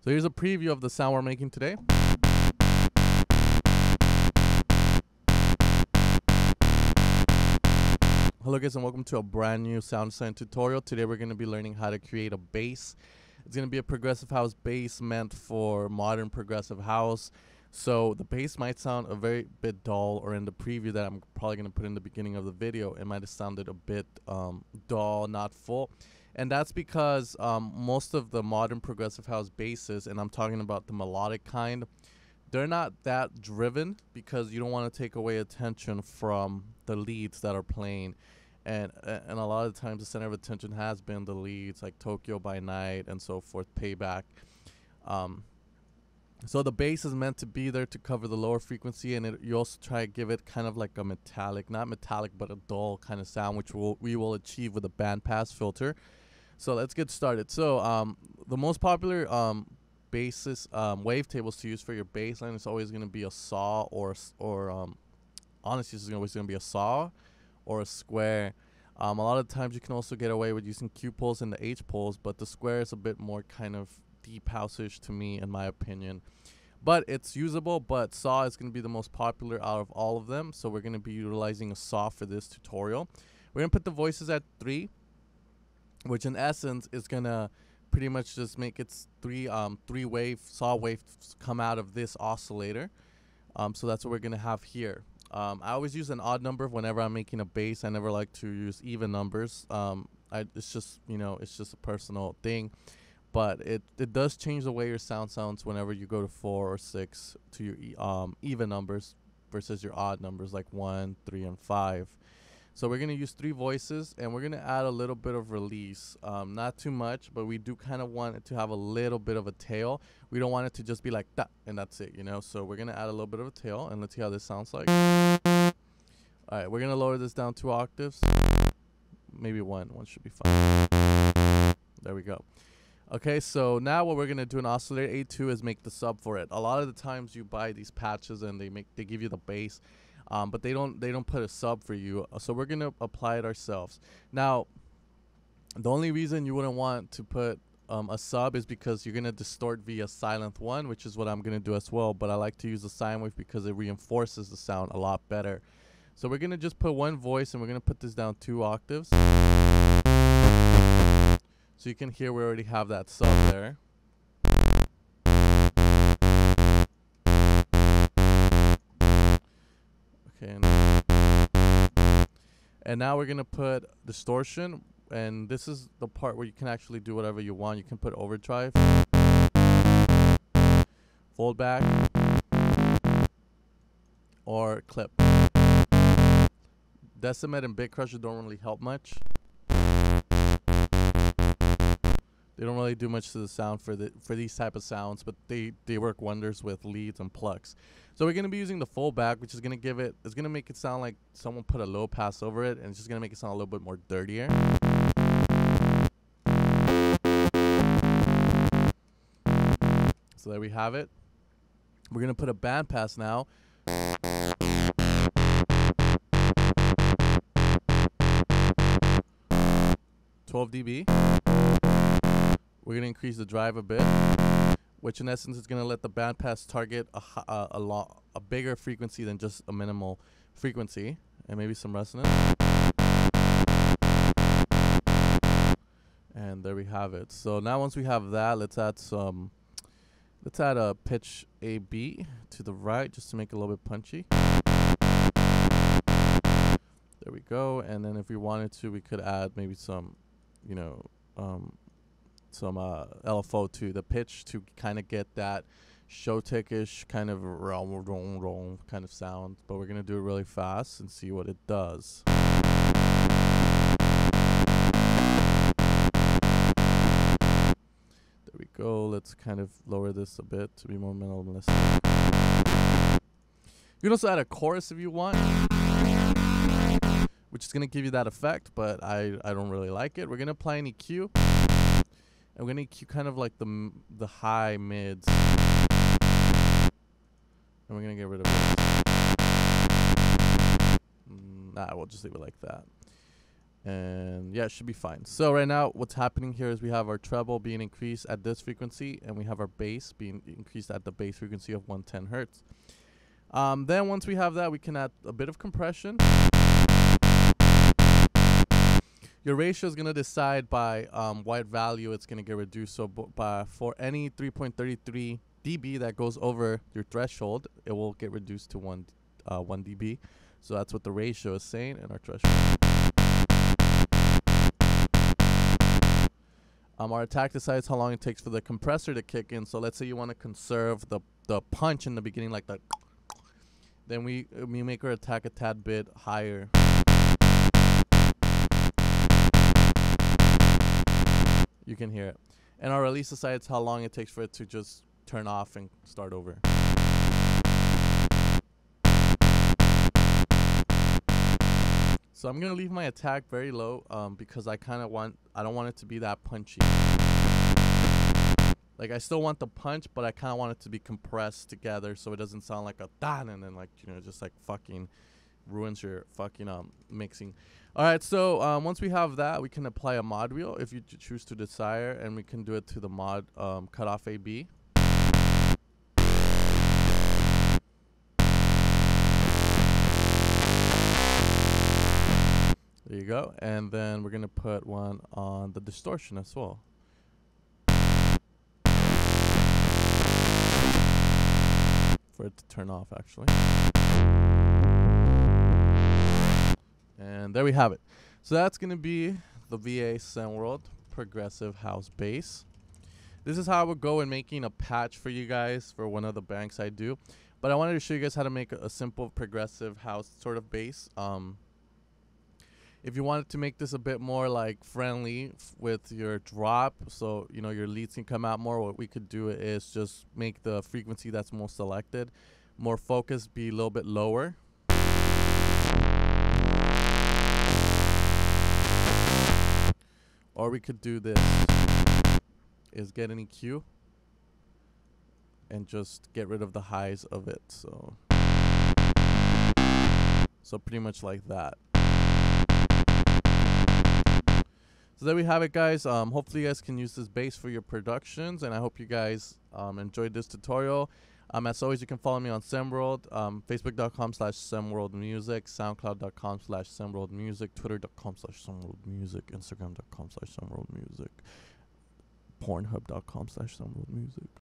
So here's a preview of the sound we're making today. Hello guys and welcome to a brand new sound design tutorial. Today we're going to be learning how to create a bass. It's going to be a progressive house bass meant for modern progressive house. So the bass might sound a very bit dull, or in the preview that I'm probably going to put in the beginning of the video, it might have sounded a bit dull, not full. And that's because most of the modern progressive house basses, and I'm talking about the melodic kind, they're not that driven because you don't want to take away attention from the leads that are playing. And a lot of times the center of attention has been the leads like Tokyo by Night and so forth, Payback. So the bass is meant to be there to cover the lower frequency, and you also try to give it kind of like a metallic, not metallic, but a dull kind of sound, which we will achieve with a bandpass filter. So let's get started. So the most popular basses wavetables to use for your bass line is always going to be a saw or honestly it's always going to be a saw or a square. A lot of times you can also get away with using Q poles and the H poles, but the square is a bit more kind of deep house-ish to me in my opinion, but it's usable. But saw is going to be the most popular out of all of them, so we're going to be utilizing a saw for this tutorial. We're going to put the voices at 3, which in essence is going to pretty much just make its three saw waves come out of this oscillator. So that's what we're going to have here. I always use an odd number whenever I'm making a bass. I never like to use even numbers. It's just, it's just a personal thing. But it does change the way your sound sounds whenever you go to 4 or 6 to your even numbers versus your odd numbers like 1, 3, and 5. So we're going to use 3 voices, and we're going to add a little bit of release. Not too much, but we do kind of want it to have a little bit of a tail. We don't want it to just be like that and that's it, So we're going to add a little bit of a tail, and let's see how this sounds like. All right, we're going to lower this down 2 octaves. Maybe 1. 1 should be fine. There we go. Okay, so now what we're going to do in oscillator A2 is make the sub for it. A lot of the times you buy these patches and they give you the bass. But they don't put a sub for you, so we're gonna apply it ourselves. Now, the only reason you wouldn't want to put a sub is because you're gonna distort via silent 1, which is what I'm gonna do as well. But I like to use the sine wave because it reinforces the sound a lot better. So we're gonna just put 1 voice, and we're gonna put this down 2 octaves. So you can hear we already have that sub there. And now we're going to put distortion, and this is the part where you can actually do whatever you want. You can put overdrive, fold back, or clip. Decimate and bit crusher don't really help much. They don't really do much to the sound for these type of sounds, but they work wonders with leads and plucks. So we're going to be using the fold back, which is going to it's going to make it sound like someone put a low pass over it, and it's just going to make it sound a little bit more dirtier. So there we have it. We're going to put a bandpass now. 12 dB. We're going to increase the drive a bit, which in essence is going to let the bandpass target a bigger frequency than just a minimal frequency, and maybe some resonance. And there we have it. So now once we have that, let's add a pitch AB to the right just to make it a little bit punchy. There we go. And then if we wanted to, we could add maybe some, some LFO to the pitch to kind of get that Showtek-ish kind of kind of sound. But we're gonna do it really fast and see what it does. There we go. Let's kind of lower this a bit to be more minimalistic. You can also add a chorus if you want, which is gonna give you that effect, but I don't really like it. We're gonna apply an EQ. And we're going to EQ kind of like the high mids. And we're going to get rid of it. Nah, we'll just leave it like that. And yeah, it should be fine. So right now what's happening here is we have our treble being increased at this frequency, and we have our bass being increased at the bass frequency of 110 hertz. Then once we have that, we can add a bit of compression. Your ratio is going to decide by what value it's going to get reduced. So for any 3.33 dB that goes over your threshold, it will get reduced to 1 dB. So that's what the ratio is saying in our threshold. Our attack decides how long it takes for the compressor to kick in. So let's say you want to conserve the punch in the beginning, like that. Then we make our attack a tad bit higher. You can hear it. And our release decides how long it takes for it to just turn off and start over. So I'm going to leave my attack very low because I don't want it to be that punchy. Like, I still want the punch, but I kind of want it to be compressed together so it doesn't sound like a dan and then, like, you know, just like fucking ruins your fucking mixing. All right, so once we have that, we can apply a mod wheel if you choose to desire, and we can do it to the mod cutoff AB. There you go. And then we're going to put one on the distortion as well. For it to turn off, actually. And there we have it. So that's going to be the VA Soundworld Progressive House Bass. This is how I would go in making a patch for you guys for one of the banks I do. But I wanted to show you guys how to make a simple progressive house sort of bass. If you wanted to make this a bit more like friendly with your drop, so you know your leads can come out more, what we could do is just make the frequency that's most selected more focused, be a little bit lower. Or we could do this, is get an EQ and just get rid of the highs of it. So pretty much like that. So there we have it, guys. Hopefully you guys can use this bass for your productions, and I hope you guys enjoyed this tutorial. As always, you can follow me on SemWorld, facebook.com/SemWorldMusic, soundcloud.com/SemWorldMusic, twitter.com/SemWorldMusic, instagram.com/SemWorldMusic, pornhub.com/SemWorldMusic.